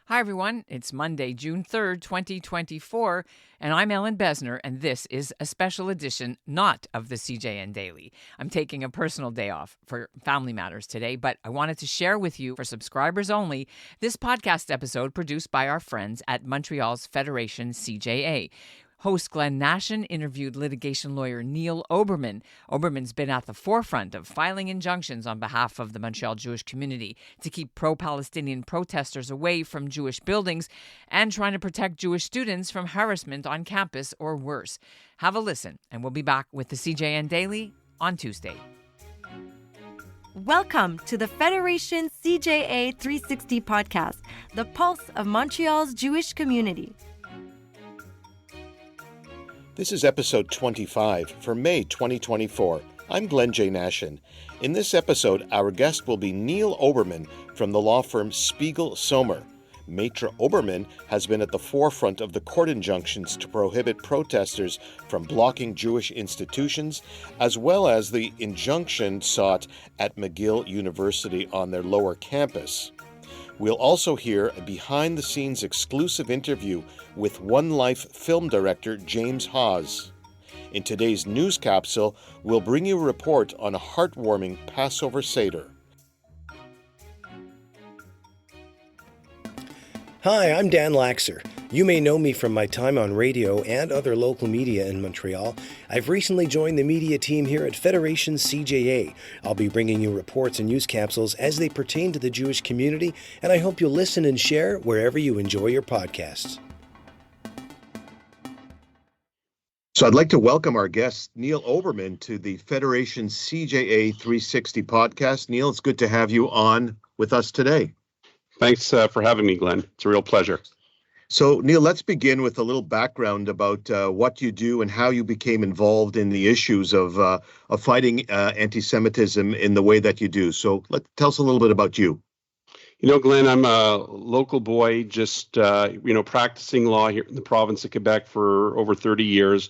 Hi, everyone. It's Monday, June 3rd, 2024, and I'm Ellen Besner, and this is a special edition not of the CJN Daily. I'm taking a personal day off for family matters today, but I wanted to share with you, for subscribers only, this podcast episode produced by our friends at Montreal's Federation CJA. Host Glenn Nashen interviewed litigation lawyer Neil Oberman. Oberman's been at the forefront of filing injunctions on behalf of the Montreal Jewish community to keep pro-Palestinian protesters away from Jewish buildings and trying to protect Jewish students from harassment on campus or worse. Have a listen, and we'll be back with the CJN Daily on Tuesday. Welcome to the Federation CJA 360 podcast, the pulse of Montreal's Jewish community. This is episode 25 for May 2024. I'm Glenn J. Nashen. In this episode, our guest will be Neil Oberman from the law firm Spiegel Sommer. Maitre Oberman has been at the forefront of the court injunctions to prohibit protesters from blocking Jewish institutions, as well as the injunction sought at McGill University on their lower campus. We'll also hear a behind-the-scenes exclusive interview with One Life film director James Hawes. In today's news capsule, we'll bring you a report on a heartwarming Passover seder. Hi, I'm Dan Laxer. You may know me from my time on radio and other local media in Montreal. I've recently joined the media team here at Federation CJA. I'll be bringing you reports and news capsules as they pertain to the Jewish community, and I hope you'll listen and share wherever you enjoy your podcasts. So I'd like to welcome our guest, Neil Oberman, to the Federation CJA 360 podcast. Neil, it's good to have you on with us today. Thanks for having me, Glenn. It's a real pleasure. So, Neil, let's begin with a little background about what you do and how you became involved in the issues of fighting anti-Semitism in the way that you do. So tell us a little bit about you. You know, Glenn, I'm a local boy, just, practicing law here in the province of Quebec for over 30 years.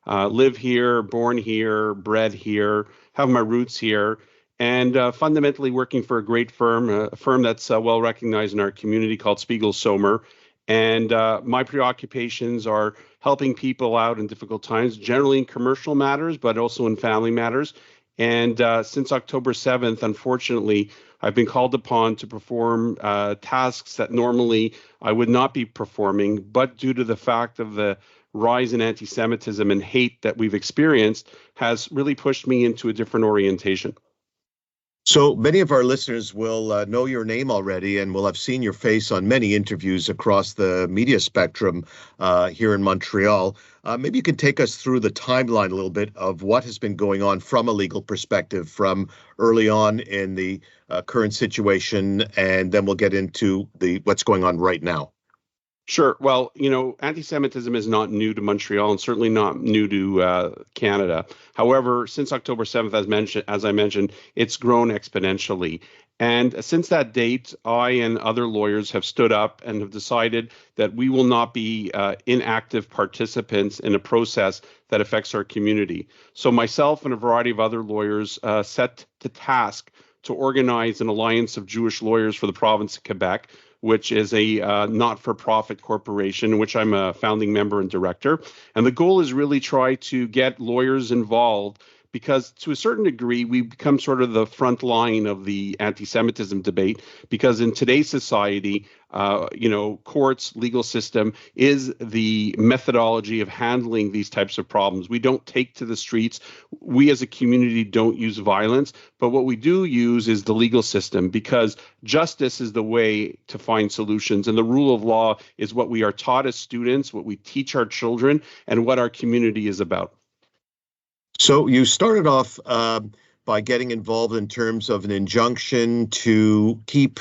Live here, born here, bred here, have my roots here, and fundamentally working for a great firm, a firm that's well recognized in our community called Spiegel Sommer. And my preoccupations are helping people out in difficult times, generally in commercial matters, but also in family matters. And since October 7th, unfortunately, I've been called upon to perform tasks that normally I would not be performing, but due to the fact of the rise in anti-Semitism and hate that we've experienced has really pushed me into a different orientation. So many of our listeners will know your name already and will have seen your face on many interviews across the media spectrum here in Montreal. Maybe you can take us through the timeline a little bit of what has been going on from a legal perspective from early on in the current situation, and then we'll get into what's going on right now. Sure. Well, anti-Semitism is not new to Montreal and certainly not new to Canada. However, since October 7th, as I mentioned, it's grown exponentially. And since that date, I and other lawyers have stood up and have decided that we will not be inactive participants in a process that affects our community. So myself and a variety of other lawyers set to task to organize an alliance of Jewish lawyers for the province of Quebec, which is a not-for-profit corporation in which I'm a founding member and director. And the goal is really try to get lawyers involved because to a certain degree, we become sort of the front line of the anti-Semitism debate because in today's society, courts, legal system is the methodology of handling these types of problems. We don't take to the streets. We as a community don't use violence, but what we do use is the legal system because justice is the way to find solutions. And the rule of law is what we are taught as students, what we teach our children, and what our community is about. So you started off by getting involved in terms of an injunction to keep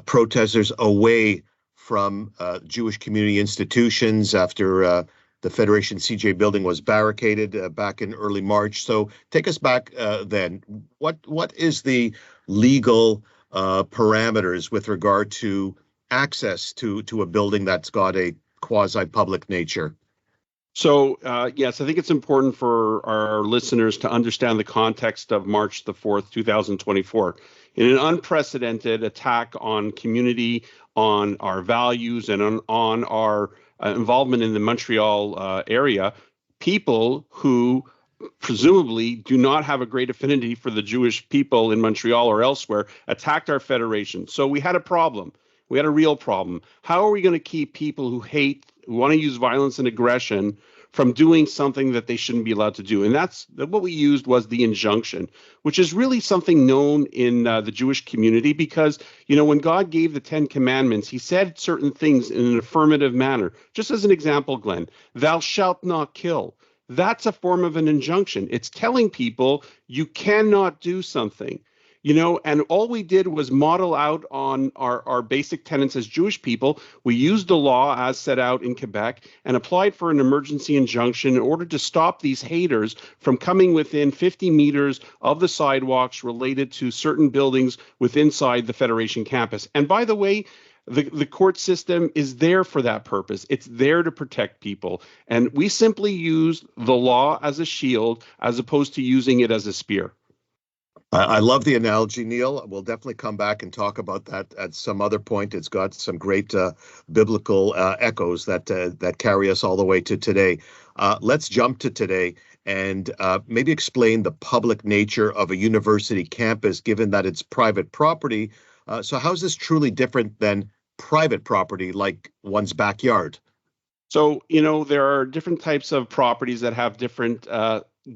protesters away from Jewish community institutions after the Federation CJA building was barricaded back in early March. So take us back then. What is the legal parameters with regard to access to a building that's got a quasi-public nature? So, yes, I think it's important for our listeners to understand the context of March the 4th, 2024. In an unprecedented attack on community, on our values and on our involvement in the Montreal area, people who presumably do not have a great affinity for the Jewish people in Montreal or elsewhere attacked our federation. So we had a problem. We had a real problem. How are we going to keep people who hate, who want to use violence and aggression from doing something that they shouldn't be allowed to do? And that's what we used was the injunction, which is really something known in the Jewish community because, when God gave the 10 Commandments, he said certain things in an affirmative manner. Just as an example, Glenn, thou shalt not kill. That's a form of an injunction. It's telling people you cannot do something. And all we did was model out on our basic tenets as Jewish people. We used the law as set out in Quebec and applied for an emergency injunction in order to stop these haters from coming within 50 meters of the sidewalks related to certain buildings inside the Federation campus. And by the way, the court system is there for that purpose. It's there to protect people. And we simply use the law as a shield as opposed to using it as a spear. I love the analogy, Neil. We'll definitely come back and talk about that at some other point. It's got some great biblical echoes that carry us all the way to today. Let's jump to today and maybe explain the public nature of a university campus, given that it's private property. So how is this truly different than private property like one's backyard? So, there are different types of properties that have different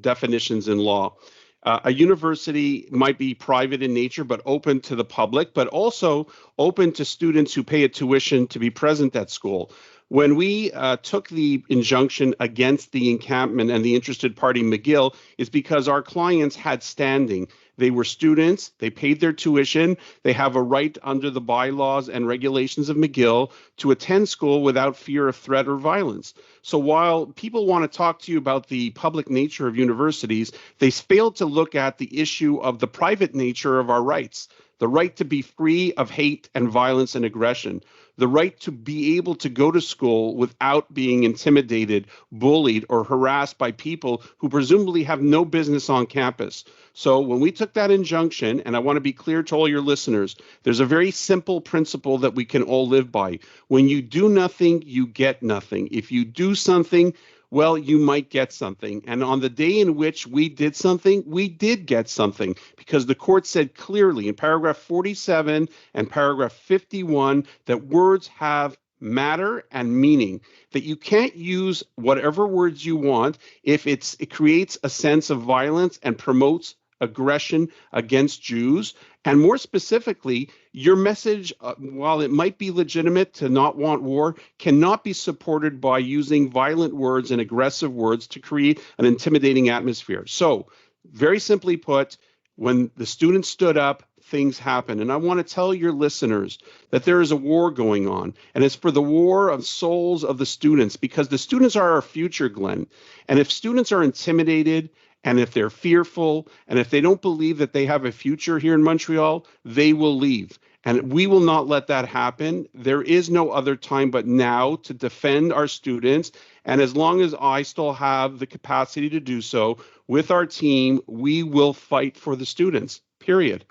definitions in law. A university might be private in nature, but open to the public, but also open to students who pay a tuition to be present at school. When we took the injunction against the encampment and the interested party McGill, it's because our clients had standing. They were students, they paid their tuition, they have a right under the bylaws and regulations of McGill to attend school without fear of threat or violence. So while people want to talk to you about the public nature of universities, they failed to look at the issue of the private nature of our rights, the right to be free of hate and violence and aggression, the right to be able to go to school without being intimidated, bullied, or harassed by people who presumably have no business on campus. So when we took that injunction, and I want to be clear to all your listeners, there's a very simple principle that we can all live by. When you do nothing, you get nothing. If you do something, well, you might get something. And on the day in which we did something, we did get something because the court said clearly in paragraph 47 and paragraph 51 that words have matter and meaning, that you can't use whatever words you want if it creates a sense of violence and promotes aggression against Jews. And more specifically, your message, while it might be legitimate to not want war, cannot be supported by using violent words and aggressive words to create an intimidating atmosphere. So, very simply put, when the students stood up, things happened. And I want to tell your listeners that there is a war going on, and it's for the war of souls of the students, because the students are our future, Glenn. And if students are intimidated, and if they're fearful, and if they don't believe that they have a future here in Montreal, they will leave. And we will not let that happen. There is no other time but now to defend our students. And as long as I still have the capacity to do so with our team, we will fight for the students, period.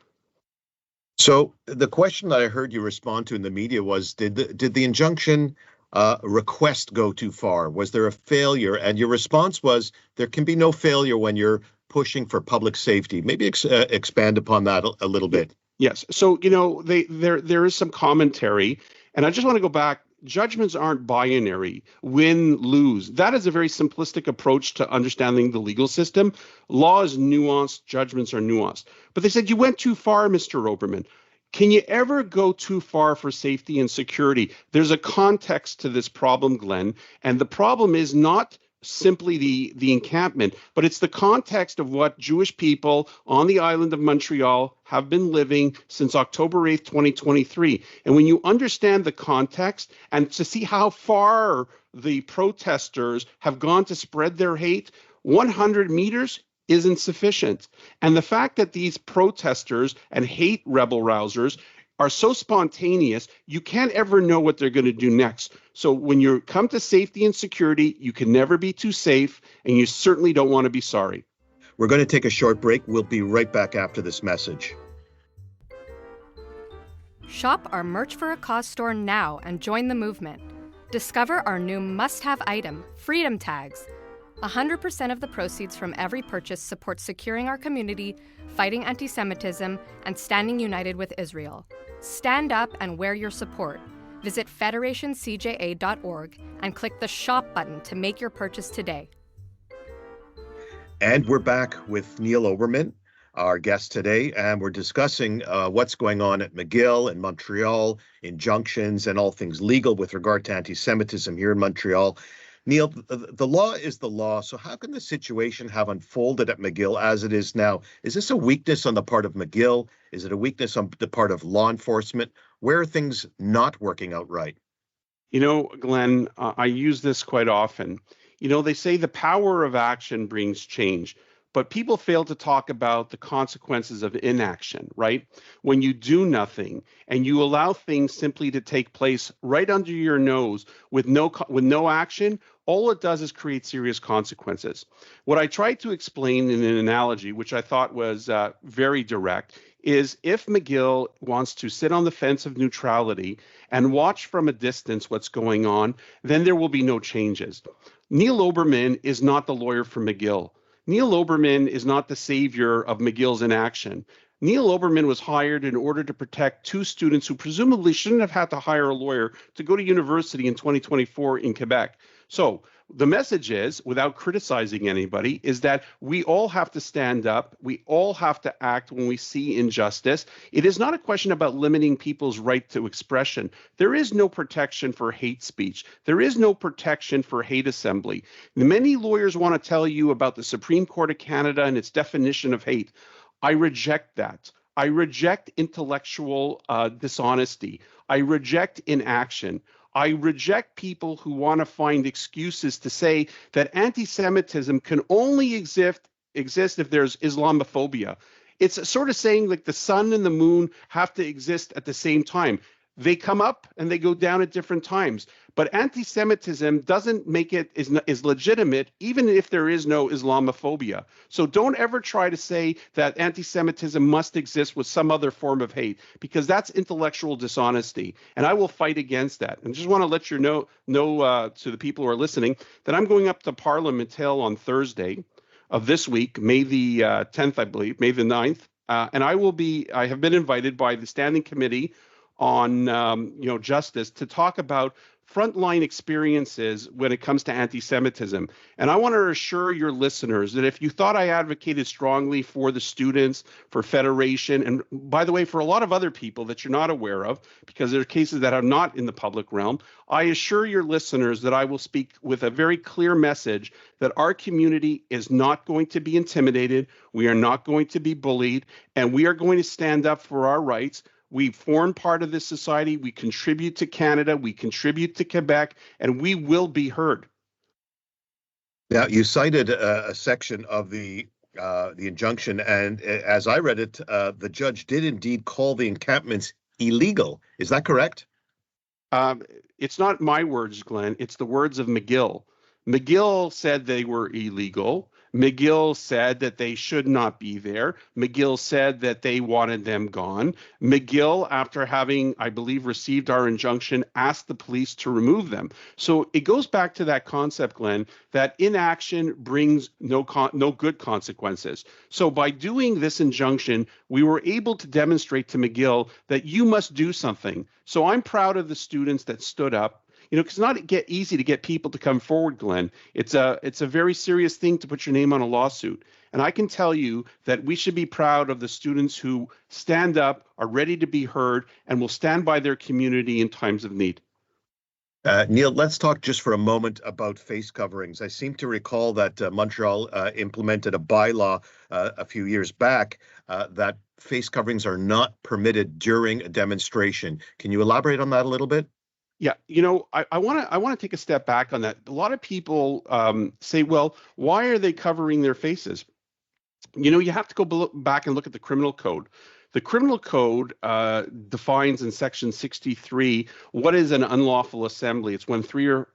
So the question that I heard you respond to in the media was, did the injunction request go too far? Was there a failure? And your response was, there can be no failure when you're pushing for public safety. Maybe expand upon that a little bit. Yes. So, there is some commentary, and I just want to go back. Judgments aren't binary, win, lose. That is a very simplistic approach to understanding the legal system. Law is nuanced, judgments are nuanced. But they said, you went too far, Mr. Oberman. Can you ever go too far for safety and security? There's a context to this problem, Glenn, and the problem is not simply the encampment, but it's the context of what Jewish people on the island of Montreal have been living since October 8th, 2023. And when you understand the context and to see how far the protesters have gone to spread their hate, 100 meters isn't sufficient. And the fact that these protesters and hate rebel rousers are so spontaneous, you can't ever know what they're going to do next. So when you come to safety and security, you can never be too safe, and you certainly don't want to be sorry. We're going to take a short break. We'll be right back after this message. Shop our Merch for a Cause store now and join the movement. Discover our new must-have item, Freedom Tags. 100% of the proceeds from every purchase supports securing our community, fighting anti-Semitism, and standing united with Israel. Stand up and wear your support. Visit federationcja.org and click the Shop button to make your purchase today. And we're back with Neil Oberman, our guest today, and we're discussing what's going on at McGill and Montreal, injunctions and all things legal with regard to anti-Semitism here in Montreal. Neil, the law is the law, so how can the situation have unfolded at McGill as it is now? Is this a weakness on the part of McGill? Is it a weakness on the part of law enforcement? Where are things not working out right? You know, Glenn, I use this quite often. You know, they say the power of action brings change. But people fail to talk about the consequences of inaction, right? When you do nothing and you allow things simply to take place right under your nose with no action, all it does is create serious consequences. What I tried to explain in an analogy, which I thought was very direct, is if McGill wants to sit on the fence of neutrality and watch from a distance what's going on, then there will be no changes. Neil Oberman is not the lawyer for McGill. Neil Oberman is not the savior of McGill's inaction. Neil Oberman was hired in order to protect two students who presumably shouldn't have had to hire a lawyer to go to university in 2024 in Quebec. So the message is, without criticizing anybody, is that we all have to stand up. We all have to act when we see injustice. It is not a question about limiting people's right to expression. There is no protection for hate speech. There is no protection for hate assembly. Many lawyers want to tell you about the Supreme Court of Canada and its definition of hate. I reject that. I reject intellectual dishonesty. I reject inaction. I reject people who want to find excuses to say that anti-Semitism can only exist if there's Islamophobia. It's sort of saying like the sun and the moon have to exist at the same time. They come up and they go down at different times. But anti-Semitism doesn't make it is legitimate, even if there is no Islamophobia. So don't ever try to say that anti-Semitism must exist with some other form of hate, because that's intellectual dishonesty. And I will fight against that. And just want to let you know to the people who are listening that I'm going up to Parliament Hill on Thursday of this week, May the 10th, I believe, May the 9th. And I have been invited by the Standing Committee on justice to talk about frontline experiences when it comes to anti-Semitism. And I want to assure your listeners that if you thought I advocated strongly for the students, for Federation, and by the way, for a lot of other people that you're not aware of, because there are cases that are not in the public realm, I assure your listeners that I will speak with a very clear message that our community is not going to be intimidated, we are not going to be bullied, and we are going to stand up for our rights. We form part of this society. We contribute to Canada. We contribute to Quebec, and we will be heard. Now, you cited a section of the injunction, and as I read it, the judge did indeed call the encampments illegal. Is that correct? It's not my words, Glenn. It's the words of McGill. McGill said they were illegal. McGill said that they should not be there. McGill said that they wanted them gone. McGill, after having, I believe, received our injunction, asked the police to remove them. So it goes back to that concept, Glenn, that inaction brings no good consequences. So by doing this injunction, we were able to demonstrate to McGill that you must do something. So I'm proud of the students that stood up. You know, because it's not easy to get people to come forward, Glenn. It's a very serious thing to put your name on a lawsuit. And I can tell you that we should be proud of the students who stand up, are ready to be heard, and will stand by their community in times of need. Neil, let's talk just for a moment about face coverings. I seem to recall that Montreal implemented a bylaw a few years back that face coverings are not permitted during a demonstration. Can you elaborate on that a little bit? Yeah, you know, I want to take a step back on that. A lot of people say, well, why are they covering their faces? You know, you have to go back and look at the criminal code. The criminal code defines in section 63 what is an unlawful assembly. It's when three or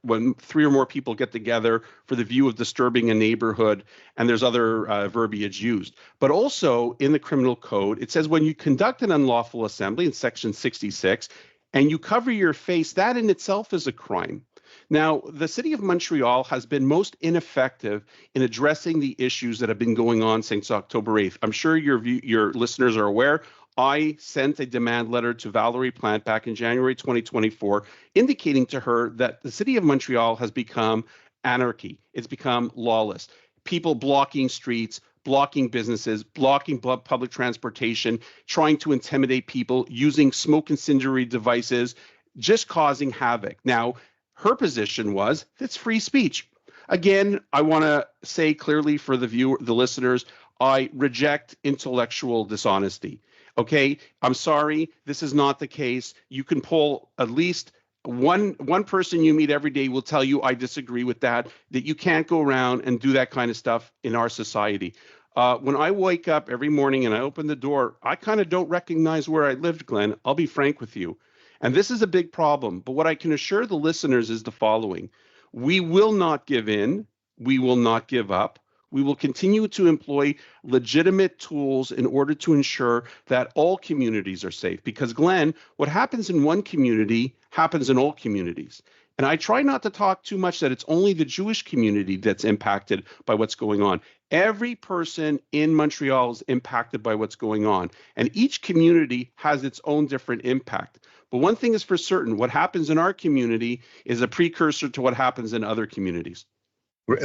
more people get together for the view of disturbing a neighborhood, and there's other verbiage used. But also in the criminal code, it says when you conduct an unlawful assembly in section 66 and you cover your face, that in itself is a crime. Now, the city of Montreal has been most ineffective in addressing the issues that have been going on since October 8th. I'm sure your listeners are aware. I sent a demand letter to Valerie Plante back in January 2024, indicating to her that the city of Montreal has become anarchy. It's become lawless. People blocking streets, blocking businesses, blocking public transportation, trying to intimidate people, using smoke incendiary devices, just causing havoc. Now, her position was it's free speech. Again, I want to say clearly for the listeners, I reject intellectual dishonesty. Okay, I'm sorry, this is not the case. You can poll at least one person you meet every day will tell you I disagree with that you can't go around and do that kind of stuff in our society. When I wake up every morning and I open the door, I kind of don't recognize where I lived, Glenn. I'll be frank with you. And this is a big problem. But what I can assure the listeners is the following. We will not give in. We will not give up. We will continue to employ legitimate tools in order to ensure that all communities are safe. Because, Glenn, what happens in one community happens in all communities. And I try not to talk too much that it's only the Jewish community that's impacted by what's going on. Every person in Montreal is impacted by what's going on. And each community has its own different impact. But one thing is for certain, what happens in our community is a precursor to what happens in other communities.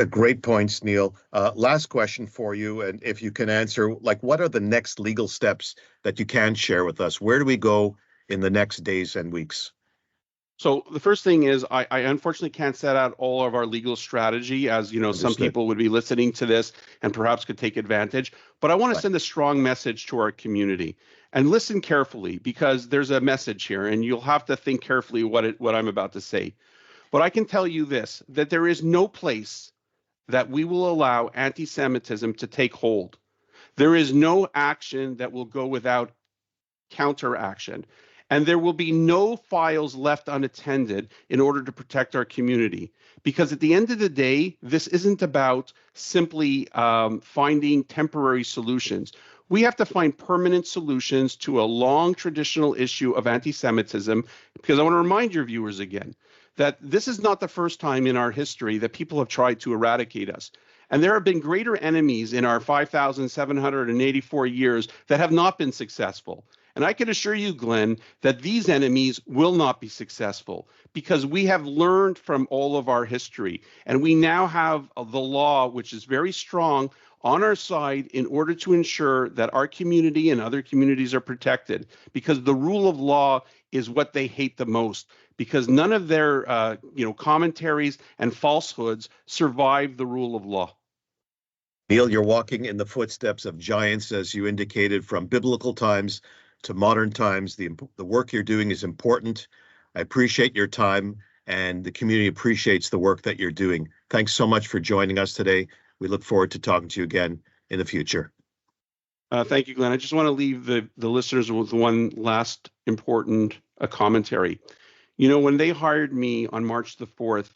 Great points, Neil. Last question for you, and if you can answer, what are the next legal steps that you can share with us? Where do we go in the next days and weeks? So the first thing is I unfortunately can't set out all of our legal strategy, as you know, Understood. Some people would be listening to this and perhaps could take advantage. But I want to send a strong message to our community. And listen carefully, because there's a message here, and you'll have to think carefully what I'm about to say. But I can tell you this, that there is no place that we will allow anti-Semitism to take hold. There is no action that will go without counteraction. And there will be no files left unattended in order to protect our community. Because at the end of the day, this isn't about simply finding temporary solutions. We have to find permanent solutions to a long traditional issue of anti-Semitism, because I want to remind your viewers again that this is not the first time in our history that people have tried to eradicate us. And there have been greater enemies in our 5,784 years that have not been successful. And I can assure you, Glenn, that these enemies will not be successful because we have learned from all of our history. And we now have the law, which is very strong, on our side in order to ensure that our community and other communities are protected, because the rule of law is what they hate the most, because none of their commentaries and falsehoods survive the rule of law. Neil, you're walking in the footsteps of giants, as you indicated, from biblical times to modern times. The work you're doing is important. I appreciate your time, and the community appreciates the work that you're doing. Thanks so much for joining us today. We look forward to talking to you again in the future. Thank you, Glenn. I just want to leave the listeners with one last important commentary. You know, when they hired me on March the 4th,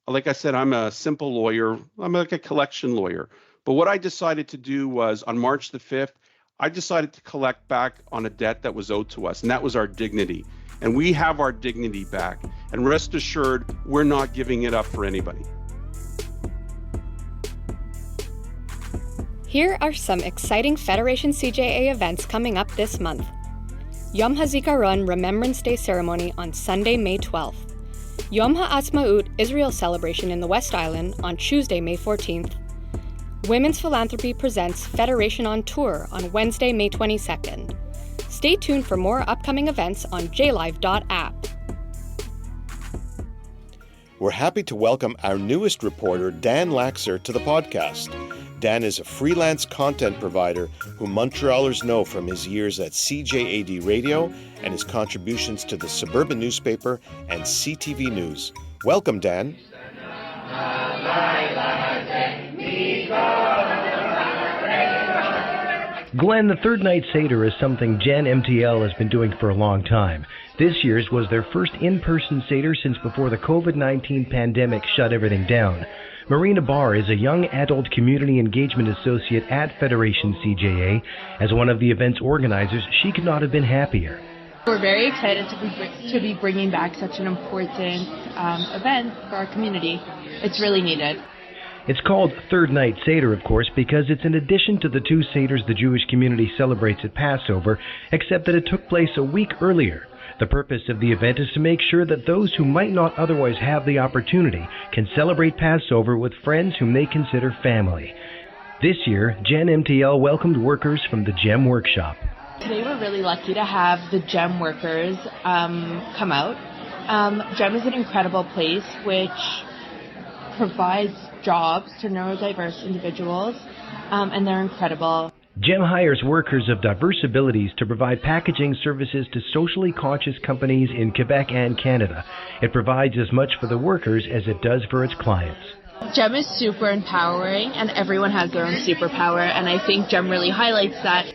like I said, I'm a simple lawyer. I'm like a collection lawyer. But what I decided to do was on March the 5th, I decided to collect back on a debt that was owed to us, and that was our dignity. And we have our dignity back. And rest assured, we're not giving it up for anybody. Here are some exciting Federation CJA events coming up this month. Yom HaZikaron Remembrance Day Ceremony on Sunday, May 12th. Yom HaAtzmaut Israel Celebration in the West Island on Tuesday, May 14th. Women's Philanthropy presents Federation on Tour on Wednesday, May 22nd. Stay tuned for more upcoming events on jlive.app. We're happy to welcome our newest reporter, Dan Laxer, to the podcast. Dan is a freelance content provider who Montrealers know from his years at CJAD Radio and his contributions to the Suburban newspaper and CTV News. Welcome, Dan. Glenn, the third night seder is something Gen MTL has been doing for a long time. This year's was their first in-person seder since before the COVID-19 pandemic shut everything down. Marina Barr is a young adult community engagement associate at Federation CJA. As one of the event's organizers, she could not have been happier. We're very excited to be bringing back such an important event for our community. It's really needed. It's called Third Night Seder, of course, because it's in addition to the two seders the Jewish community celebrates at Passover, except that it took place a week earlier. The purpose of the event is to make sure that those who might not otherwise have the opportunity can celebrate Passover with friends whom they consider family. This year, Gen MTL welcomed workers from the GEM workshop. Today we're really lucky to have the GEM workers come out. GEM is an incredible place which provides jobs to neurodiverse individuals, and they're incredible. GEM hires workers of diverse abilities to provide packaging services to socially conscious companies in Quebec and Canada. It provides as much for the workers as it does for its clients. GEM is super empowering, and everyone has their own superpower, and I think GEM really highlights that.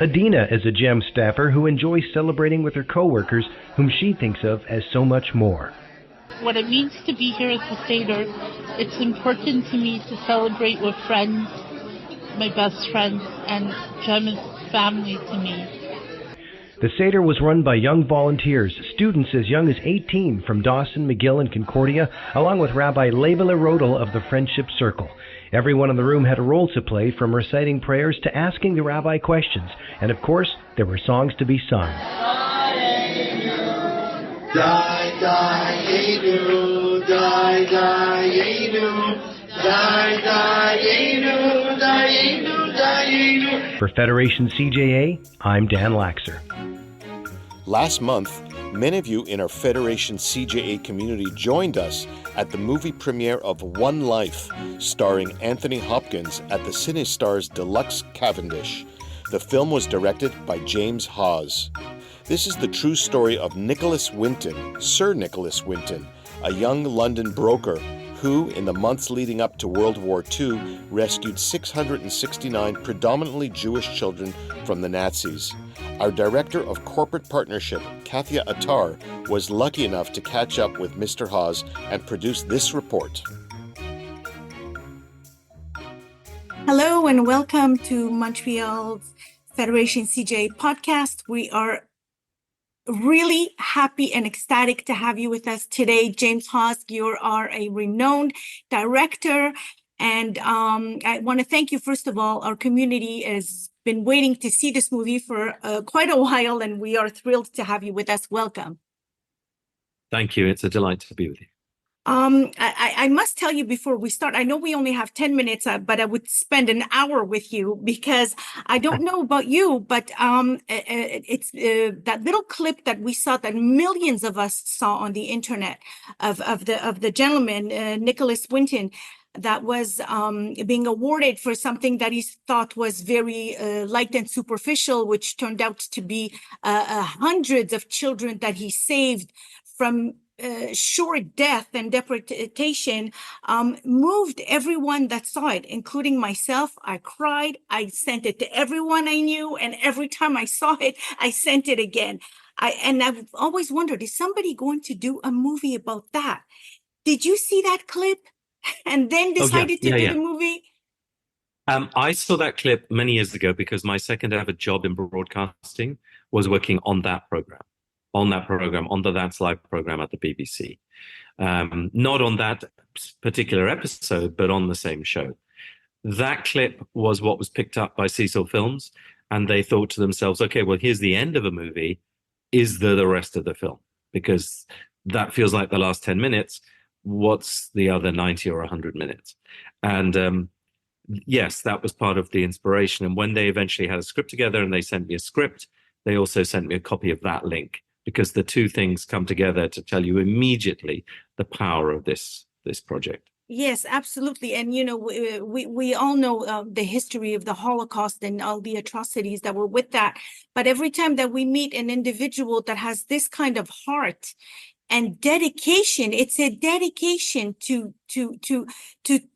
Adina is a GEM staffer who enjoys celebrating with her co-workers, whom she thinks of as so much more. What it means to be here at the Seder, it's important to me to celebrate with friends, my best friends, and GEM is family to me. The Seder was run by young volunteers, students as young as 18 from Dawson, McGill, and Concordia, along with Rabbi Leibele Rodel of the Friendship Circle. Everyone in the room had a role to play, from reciting prayers to asking the rabbi questions. And of course, there were songs to be sung. For Federation CJA, I'm Dan Laxer. Last month, many of you in our Federation CJA community joined us at the movie premiere of One Life, starring Anthony Hopkins at the CineStars Deluxe Cavendish. The film was directed by James Hawes. This is the true story of Nicholas Winton, Sir Nicholas Winton, a young London broker who, in the months leading up to World War II, rescued 669 predominantly Jewish children from the Nazis. Our Director of Corporate Partnership, Kathia Attar, was lucky enough to catch up with Mr. Hawes and produce this report. Hello and welcome to Montreal's Federation CJA podcast. We are really happy and ecstatic to have you with us today. James Hawes, you are a renowned director, and I want to thank you, first of all. Our community has been waiting to see this movie for quite a while, and we are thrilled to have you with us. Welcome. Thank you. It's a delight to be with you. I must tell you before we start, I know we only have 10 minutes, but I would spend an hour with you because I don't know about you, but it's that little clip that we saw, that millions of us saw on the internet of the gentleman, Nicholas Winton, that was being awarded for something that he thought was very light and superficial, which turned out to be hundreds of children that he saved from sure death and deportation, moved everyone that saw it, including myself. I cried. I sent it to everyone I knew, and every time I saw it, I sent it again. I've always wondered, is somebody going to do a movie about that? Did you see that clip and then decided to do the movie? I saw that clip many years ago because my second ever job in broadcasting was working on that program. On the That's Live program at the BBC. Not on that particular episode, but on the same show. That clip was what was picked up by Cecil Films, and they thought to themselves, okay, well, here's the end of a movie. Is there the rest of the film? Because that feels like the last 10 minutes. What's the other 90 or 100 minutes? And yes, that was part of the inspiration. And when they eventually had a script together and they sent me a script, they also sent me a copy of that link, because the two things come together to tell you immediately the power of this project. Yes, absolutely. And, you know, we all know the history of the Holocaust and all the atrocities that were with that. But every time that we meet an individual that has this kind of heart and dedication. It's a dedication to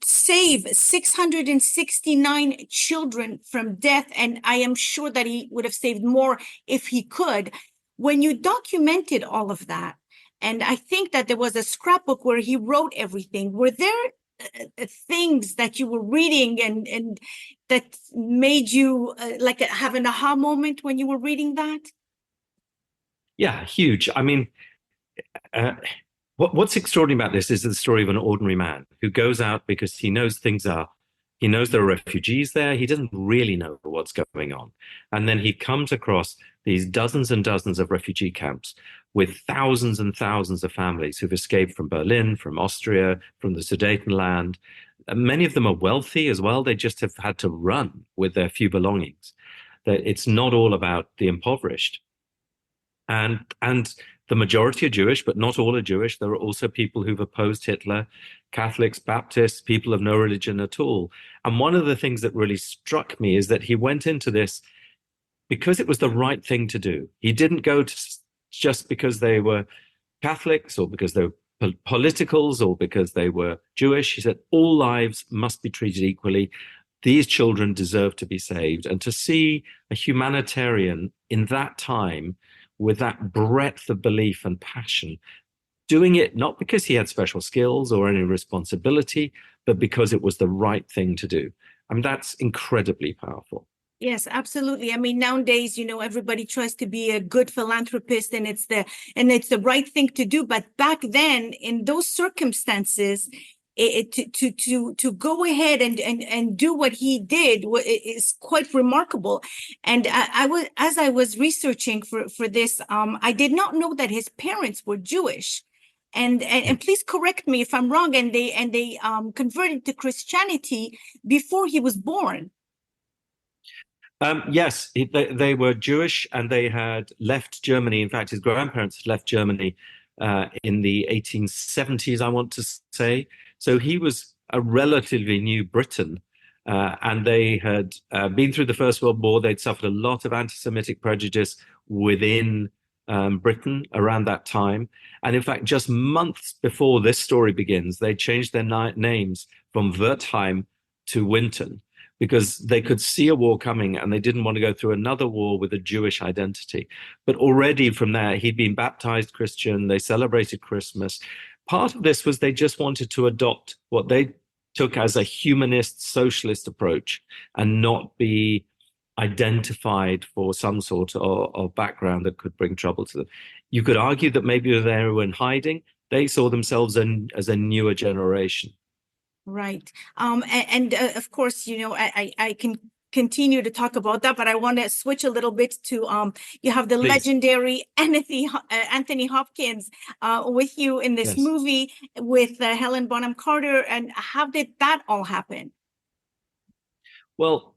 save 669 children from death. And I am sure that he would have saved more if he could. When you documented all of that, and I think that there was a scrapbook where he wrote everything, were there things that you were reading and that made you like have an aha moment when you were reading that? Yeah, huge. I mean, what's extraordinary about this is the story of an ordinary man who goes out because he knows he knows there are refugees there. He doesn't really know what's going on. And then he comes across these dozens and dozens of refugee camps with thousands and thousands of families who've escaped from Berlin, from Austria, from the Sudetenland. Many of them are wealthy as well. They just have had to run with their few belongings. That it's not all about the impoverished. And the majority are Jewish, but not all are Jewish. There are also people who've opposed Hitler, Catholics, Baptists, people of no religion at all. And one of the things that really struck me is that he went into this because it was the right thing to do. He didn't go to just because they were Catholics or because they were politicals or because they were Jewish. He said all lives must be treated equally. These children deserve to be saved. And to see a humanitarian in that time with that breadth of belief and passion, doing it not because he had special skills or any responsibility, but because it was the right thing to do. I mean, that's incredibly powerful. Yes, absolutely. I mean, nowadays, everybody tries to be a good philanthropist and it's the right thing to do. But back then, in those circumstances, to go ahead and do what he did is quite remarkable. And as I was researching for this, I did not know that his parents were Jewish. And please correct me if I'm wrong. And they converted to Christianity before he was born. Yes, they were Jewish and they had left Germany. In fact, his grandparents had left Germany in the 1870s, I want to say. So he was a relatively new Briton, and they had been through the First World War. They'd suffered a lot of anti-Semitic prejudice within Britain around that time. And in fact, just months before this story begins, they changed their names from Wertheim to Winton, because they could see a war coming and they didn't want to go through another war with a Jewish identity. But already from there, he'd been baptized Christian. They celebrated Christmas. Part of this was they just wanted to adopt what they took as a humanist socialist approach and not be identified for some sort of background that could bring trouble to them. You could argue that maybe they were in hiding. They saw themselves as a newer generation. Right. And of course, I can continue to talk about that, but I want to switch a little bit to you have the legendary Anthony Hopkins with you in this movie with Helen Bonham Carter. And how did that all happen? Well,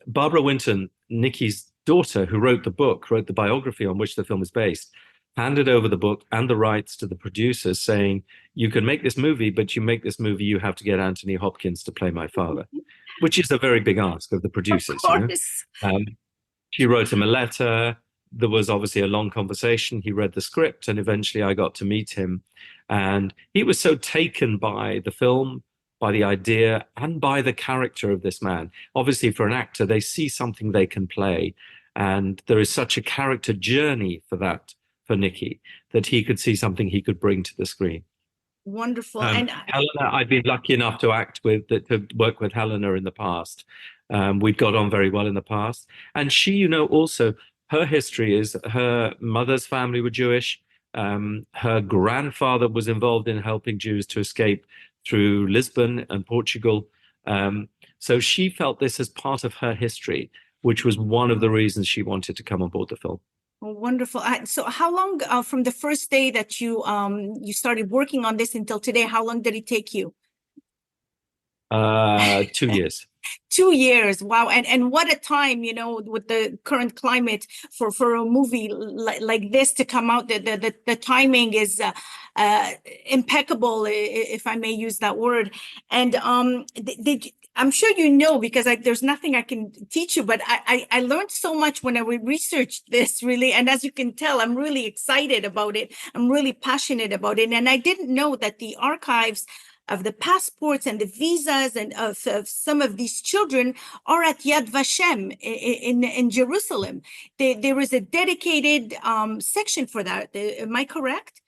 Barbara Winton, Nikki's daughter, who wrote the biography on which the film is based, handed over the book and the rights to the producers, saying, you can make this movie, but you make this movie, you have to get Anthony Hopkins to play my father, which is a very big ask of the producers. Of course. She wrote him a letter. There was obviously a long conversation. He read the script, and eventually I got to meet him. And he was so taken by the film, by the idea, and by the character of this man. Obviously, for an actor, they see something they can play. And there is such a character journey for Nicky, that he could see something he could bring to the screen. Wonderful. And Helena, I've been lucky enough to work with Helena in the past. We've got on very well in the past. And she, also her history is her mother's family were Jewish. Her grandfather was involved in helping Jews to escape through Lisbon and Portugal. So she felt this as part of her history, which was one of the reasons she wanted to come on board the film. Oh, wonderful. So how long from the first day that you started working on this until today, how long did it take you? 2 years. 2 years. Wow. And what a time, with the current climate for a movie like this to come out. The timing is impeccable, if I may use that word. And I'm sure you know, because there's nothing I can teach you, but I learned so much when I researched this, really. And as you can tell, I'm really excited about it. I'm really passionate about it. And I didn't know that the archives of the passports and the visas and of some of these children are at Yad Vashem in Jerusalem. There is a dedicated section for that. Am I correct?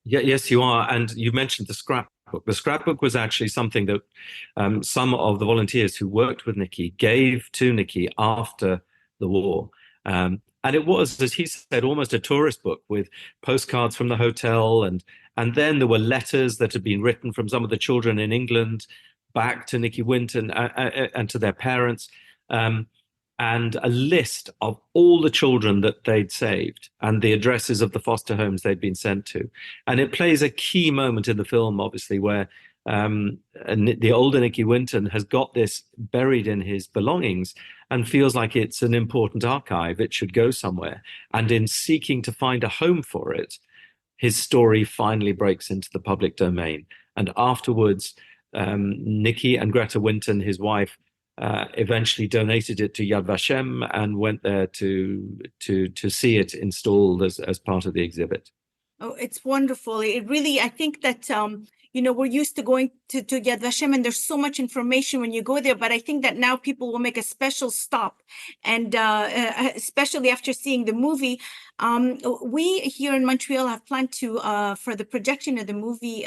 Yeah, yes, you are. And you mentioned the scrapbook. The scrapbook was actually something that some of the volunteers who worked with Nikki gave to Nikki after the war. And it was, as he said, almost a tourist book with postcards from the hotel. And then there were letters that had been written from some of the children in England back to Nikki Winton and to their parents. And a list of all the children that they'd saved and the addresses of the foster homes they'd been sent to. And it plays a key moment in the film, obviously, where the older Nikki Winton has got this buried in his belongings and feels like it's an important archive. It should go somewhere. And in seeking to find a home for it, his story finally breaks into the public domain. And afterwards, Nikki and Greta Winton, his wife, eventually donated it to Yad Vashem and went there to see it installed as part of the exhibit. Oh, it's wonderful. It really, I think that, we're used to going to Yad Vashem, and there's so much information when you go there, but I think that now people will make a special stop. And especially after seeing the movie, we here in Montreal have planned for the projection of the movie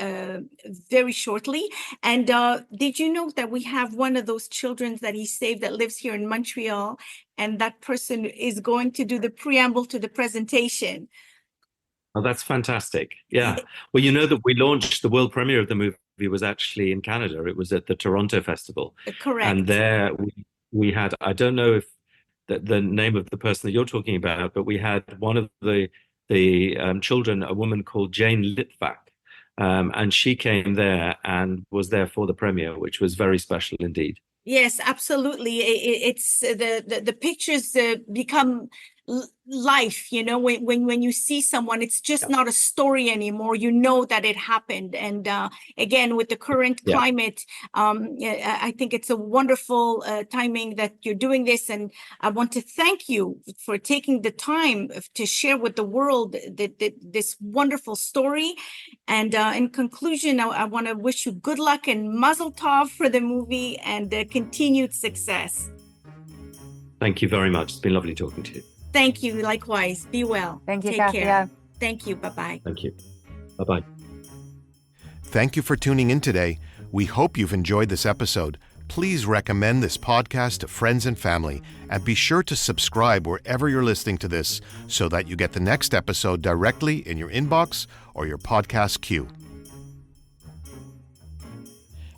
very shortly. And did you know that we have one of those children that he saved that lives here in Montreal, and that person is going to do the preamble to the presentation? Oh, that's fantastic. Yeah. Well, you know that we launched the world premiere of the movie was actually in Canada. It was at the Toronto Festival. Correct. And there we had, I don't know if the name of the person that you're talking about, but we had one of the children, a woman called Jane Litvak. And she came there and was there for the premiere, which was very special indeed. Yes, absolutely. It's the pictures become life, when you see someone, it's just not a story anymore. You know that it happened. And again, with the current climate, I think it's a wonderful timing that you're doing this. And I want to thank you for taking the time to share with the world this wonderful story. And in conclusion, I want to wish you good luck and mazel tov for the movie and continued success. Thank you very much. It's been lovely talking to you. Thank you. Likewise. Be well. Thank you, Take care. Thank you. Bye-bye. Thank you. Bye-bye. Thank you for tuning in today. We hope you've enjoyed this episode. Please recommend this podcast to friends and family, and be sure to subscribe wherever you're listening to this so that you get the next episode directly in your inbox or your podcast queue.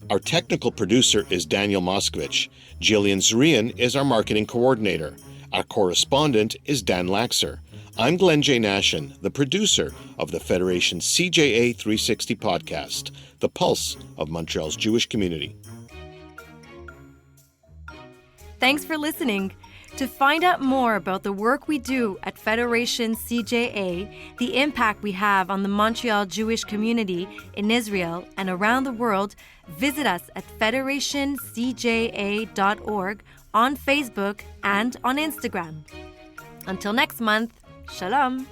Our technical producer is Daniel Moskovich. Jillian Zarian is our marketing coordinator. Our correspondent is Dan Laxer. I'm Glenn J. Nashen, the producer of the Federation CJA 360 podcast, the pulse of Montreal's Jewish community. Thanks for listening. To find out more about the work we do at Federation CJA, the impact we have on the Montreal Jewish community in Israel and around the world, visit us at federationcja.org on Facebook and on Instagram. Until next month, Shalom.